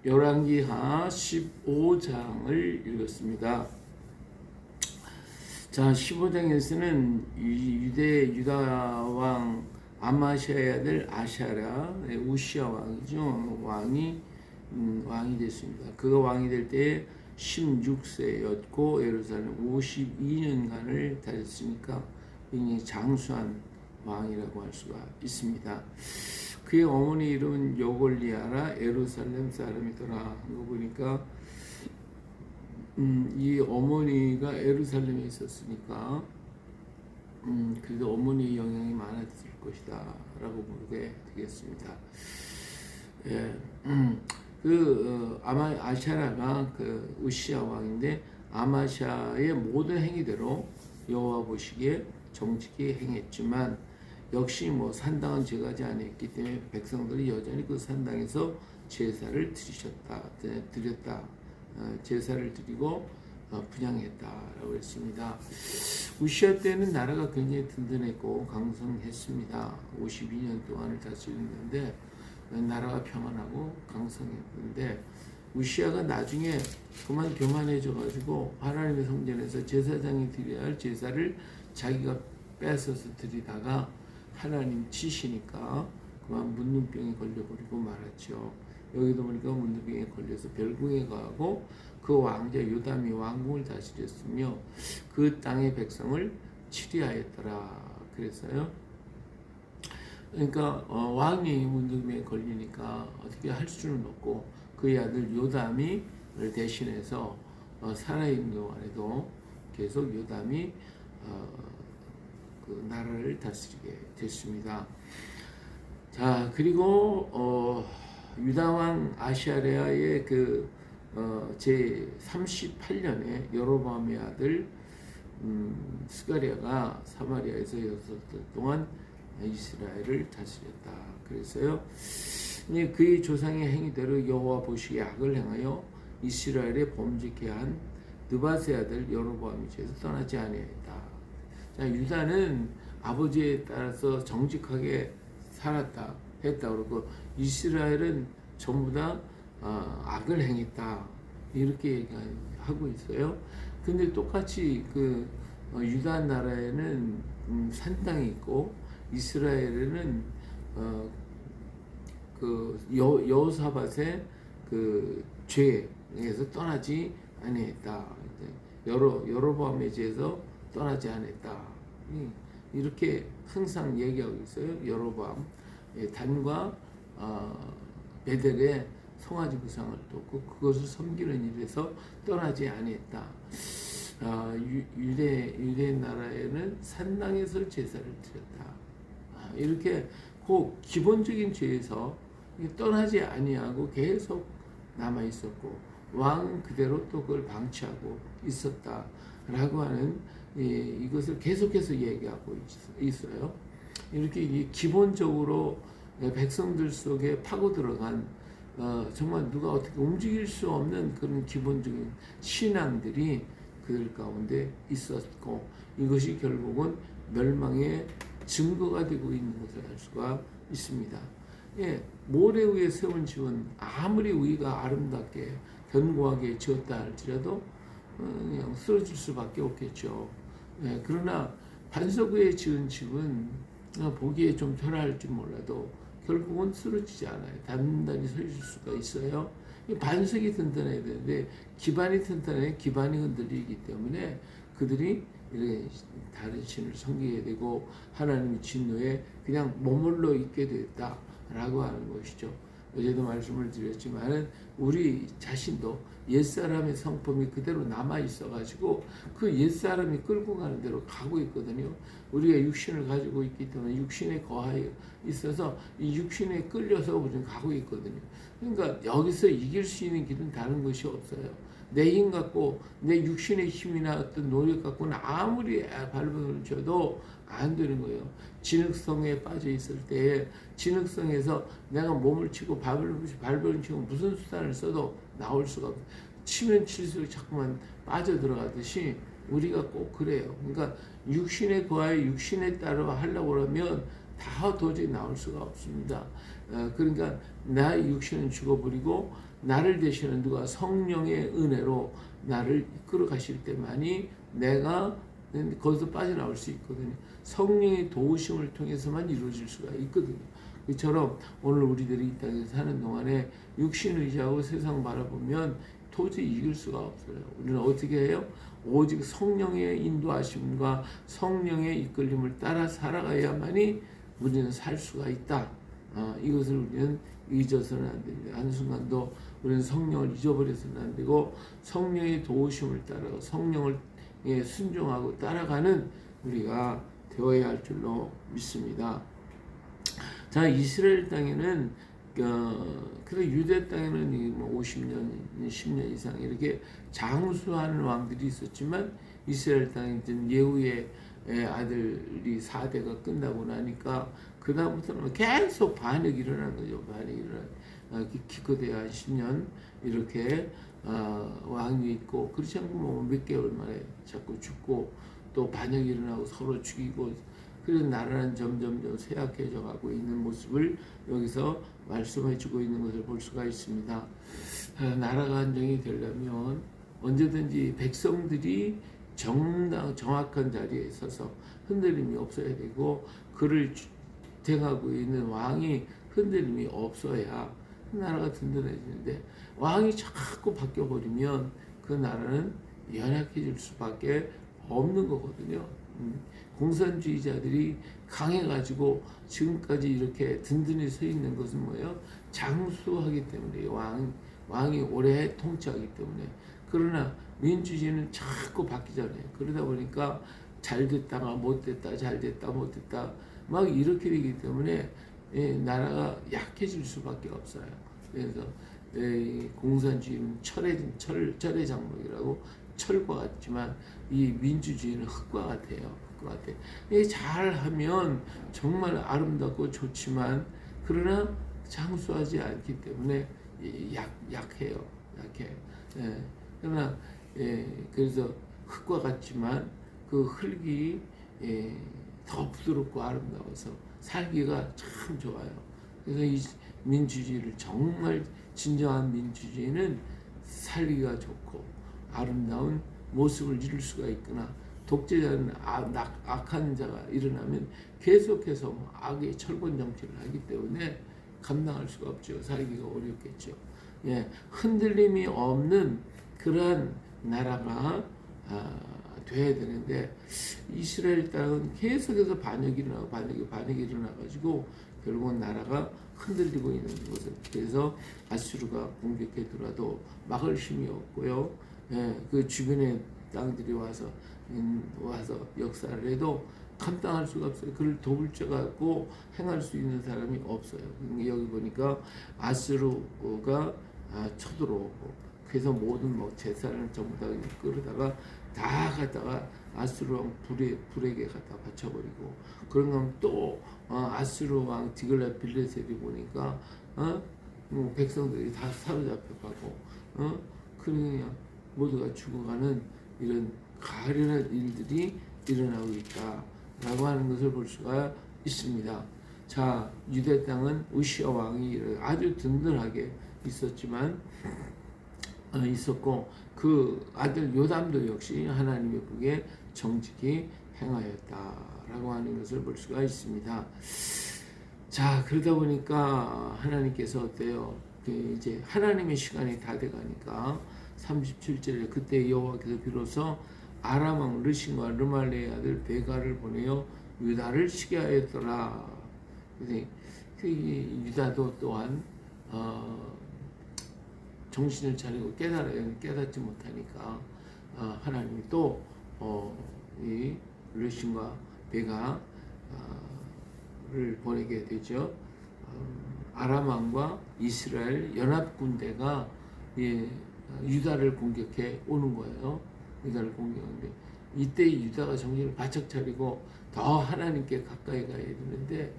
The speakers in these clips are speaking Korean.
열왕기하 15장을 읽었습니다. 자, 15장에서는 유다 왕 아마시아의 아들 아샤라, 우시아 왕이죠. 왕이 됐습니다. 그가 왕이 될 때에 16세였고 예루살렘 52년간을 다녔으니까 굉장히 장수한 왕이라고 할 수가 있습니다. 그의 어머니 이름은 여골리아라 예루살렘 사람이더라. 이거 보니까 이 어머니가 예루살렘에 있었으니까 그래도 어머니의 영향이 많았을 것이다 라고 보게 되겠습니다. 예, 아샤라가 그 우시아 왕인데 아마샤의 모든 행위대로 여호와 보시기에 정직히 행했지만 역시 산당은 제거하지 않았기 때문에 백성들이 여전히 그 산당에서 제사를 드렸다. 제사를 드리고 분향했다라고 했습니다. 우시아 때는 나라가 굉장히 든든했고 강성했습니다. 52년 동안을 다스렸는데 나라가 평안하고 강성했는데 우시아가 나중에 그만 교만해져 가지고 하나님의 성전에서 제사장이 드려야 할 제사를 자기가 뺏어서 드리다가 하나님 치시니까 그만 문둥병에 걸려버리고 말았죠. 여기도 보니까 문둥병에 걸려서 별궁에 가고 그 왕자 요담이 왕궁을 다스렸으며 그 땅의 백성을 치리하였더라 그랬어요. 그러니까 왕이 문둥병에 걸리니까 어떻게 할 수는 없고 그의 아들 요담이 대신해서 살아있는 동안에도 계속 요담이 그 나라를 다스리게 됐습니다. 자, 그리고 유다 왕 아시아레아의 제 38년에 여로보암의 아들 스가랴가 사마리아에서 6달 동안 이스라엘을 다스렸다. 그래서요, 그의 조상의 행위대로 여호와 보시기에 악을 행하여 이스라엘에 범죄케 한 느밧의 아들 여로보암이 죄에서 떠나지 아니하였다. 자, 유다는 아버지에 따라서 정직하게 살았다 했다 그러고 이스라엘은 전부 다 악을 행했다 이렇게 얘기하고 있어요. 근데 똑같이 유다 나라에는 산당이 있고 이스라엘에는 여호사밧의 죄에서 떠나지 아니했다. 여로보암의 죄에서 떠나지 않았다. 이렇게 항상 얘기하고 있어요. 여로보암 단과 베델에 송아지 우상을 뒀고 그것을 섬기는 일에서 떠나지 않았다. 유대 나라에는 산당에서 제사를 드렸다. 이렇게 그 기본적인 죄에서 떠나지 아니하고 계속 남아 있었고 왕은 그대로 또 그걸 방치하고 있었다라고 하는 이것을 계속해서 얘기하고 있어요. 이렇게 기본적으로 백성들 속에 파고 들어간 정말 누가 어떻게 움직일 수 없는 그런 기본적인 신앙들이 그들 가운데 있었고 이것이 결국은 멸망의 증거가 되고 있는 것을 알 수가 있습니다. 예, 모래 위에 세운 집은 아무리 위가 아름답게 견고하게 지었다 할지라도 그냥 쓰러질 수밖에 없겠죠. 예, 그러나 반석 위에 지은 집은 보기에 좀 편할지 몰라도 결국은 쓰러지지 않아요. 단단히 서 있을 수가 있어요. 반석이 튼튼해야 되는데 기반이 튼튼해 기반이 흔들리기 때문에 그들이 이렇게 다른 신을 섬기게 되고 하나님의 진노에 그냥 머물러 있게 됐다라고 하는 것이죠. 어제도 말씀을 드렸지만은 우리 자신도 옛사람의 성품이 그대로 남아 있어가지고 그 옛사람이 끌고 가는 대로 가고 있거든요. 우리가 육신을 가지고 있기 때문에 육신에 거하여 있어서 이 육신에 끌려서 우리는 가고 있거든요. 그러니까 여기서 이길 수 있는 길은 다른 것이 없어요. 내 힘 갖고 내 육신의 힘이나 어떤 노력 갖고는 아무리 발버둥을 쳐도 안 되는 거예요. 진흙성에 빠져 있을 때 진흙성에서 내가 몸을 치고 발버둥 치고 무슨 수단을 써도 나올 수가 없어요. 치면 칠수록 자꾸만 빠져 들어가듯이 우리가 꼭 그래요. 그러니까 육신에 거하여 육신에 따라 하려고 그러면 다 도저히 나올 수가 없습니다. 그러니까 나의 육신은 죽어버리고 나를 대신하는 누가 성령의 은혜로 나를 이끌어 가실 때만이 내가 거기서 빠져나올 수 있거든요. 성령의 도우심을 통해서만 이루어질 수가 있거든요. 이처럼 오늘 우리들이 이 땅에 사는 동안에 육신 의지하고 세상 바라보면 도저히 이길 수가 없어요. 우리는 어떻게 해요? 오직 성령의 인도하심과 성령의 이끌림을 따라 살아가야만이 우리는 살 수가 있다. 이것을 우리는 잊어서는 안 됩니다. 한순간도 우리는 성령을 잊어버려서는 안 되고 성령의 도우심을 따라 성령을 순종하고 따라가는 우리가 되어야 할 줄로 믿습니다. 자, 이스라엘 땅에는 그래 유대 땅에는 50년, 10년 이상 이렇게 장수하는 왕들이 있었지만 이스라엘 땅에 예후의 아들이 4대가 끝나고 나니까 그 다음부터는 계속 반역이 일어난 거죠. 반역이 일어난 기껏해야 한 10년 이렇게 왕이 있고 그렇지 않고 몇 개월 만에 자꾸 죽고 또 반역이 일어나고 서로 죽이고 그래서 나라는 점점 쇠약해져 가고 있는 모습을 여기서 말씀해 주고 있는 것을 볼 수가 있습니다. 나라가 안정이 되려면 언제든지 백성들이 정확한 자리에 서서 흔들림이 없어야 되고 그를 대하고 있는 왕이 흔들림이 없어야 나라가 든든해지는데 왕이 자꾸 바뀌어버리면 그 나라는 연약해질 수밖에 없는 거거든요. 공산주의자들이 강해가지고 지금까지 이렇게 든든히 서 있는 것은 뭐예요? 장수하기 때문에 왕이 오래 통치하기 때문에. 그러나 민주주의는 자꾸 바뀌잖아요. 그러다 보니까 잘 됐다가 못 됐다, 잘 됐다, 못 됐다 막 이렇게 되기 때문에 나라가 약해질 수밖에 없어요. 그래서 공산주의는 철의 장막이라고 철과 같지만 이 민주주의는 흙과 같아요. 흙과 같아. 잘하면 정말 아름답고 좋지만 그러나 장수하지 않기 때문에 약해요. 약해. 그러나 그래서 흙과 같지만 그 흙이 더 부드럽고 아름다워서 살기가 참 좋아요. 그래서 이 민주주의를 정말 진정한 민주주의는 살기가 좋고 아름다운 모습을 이룰 수가 있거나 독재자는 악한 자가 일어나면 계속해서 악의 철권 정치를 하기 때문에 감당할 수가 없죠. 살기가 어렵겠죠. 흔들림이 없는 그러한 나라가 돼야 되는데 이스라엘 땅은 계속해서 반역이 일어나가지고 결국은 나라가 흔들리고 있는 것을 그래서 아수르가 공격해 들어도 막을 힘이 없고요. 그 주변의 땅들이 와서 역사를 해도 감당할 수가 없어요. 그를 도울 자가 없고 행할 수 있는 사람이 없어요. 여기 보니까 아수르가 쳐들어오고 그래서 모든 제사를 전부 다 끌어다가 다 갖다가 아수르 왕 불에게 갖다 바쳐버리고 그런 건 또 아수르 왕 디글랏 빌레셀이 보니까 백성들이 다 사로잡혀가고 그러냐 모두가 죽어가는 이런 가련한 일들이 일어나고 있다라고 하는 것을 볼 수가 있습니다. 자, 유대 땅은 우시아 왕이 아주 든든하게 있었고 그 아들 요담도 역시 하나님의 복에 정직히 행하였다라고 하는 것을 볼 수가 있습니다. 자, 그러다 보니까 하나님께서 어때요? 이제 하나님의 시간이 다 돼가니까 37절에 그때 여호와께서 비로소 아람 왕 르신과 르말레의 아들 베가를 보내어 유다를 시게 하였더라. 유다도 또한 정신을 차리고 깨닫지 못하니까 하나님이 또 이 르신과 베가를 보내게 되죠. 아람 왕과 이스라엘 연합 군대가 유다를 공격해 오는 거예요. 유다를 공격하는데 이때 유다가 정신을 바짝 차리고 더 하나님께 가까이 가야 되는데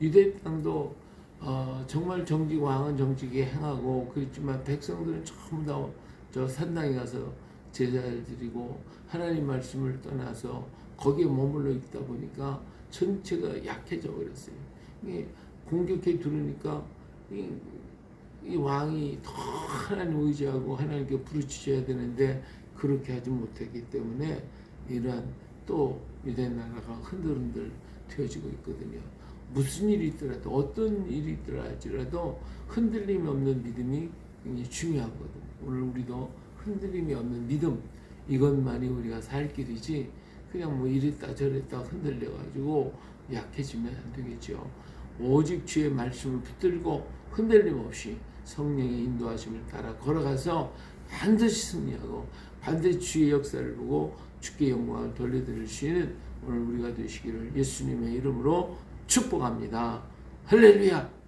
유대 땅도 정말 왕은 정직히 행하고 그렇지만 백성들은 전부 다 저 산당에 가서 제사를 드리고 하나님 말씀을 떠나서 거기에 머물러 있다 보니까 전체가 약해져 버렸어요. 공격해 들으니까 이 왕이 더 하나님 의지하고 하나님께 부르짖어야 되는데 그렇게 하지 못했기 때문에 이러한 또 유대 나라가 흔들흔들 되어지고 있거든요. 무슨 일이 있더라도 어떤 일이 있더라 할지라도 흔들림이 없는 믿음이 굉장히 중요하거든요. 오늘 우리도 흔들림이 없는 믿음, 이것만이 우리가 살 길이지 그냥 뭐 이랬다 저랬다 흔들려가지고 약해지면 안 되겠죠. 오직 주의 말씀을 붙들고 흔들림 없이 성령의 인도하심을 따라 걸어가서 반드시 승리하고 반드시 주의 역사를 보고 주께 영광을 돌려드릴 수 있는 오늘 우리가 되시기를 예수님의 이름으로 축복합니다. 할렐루야.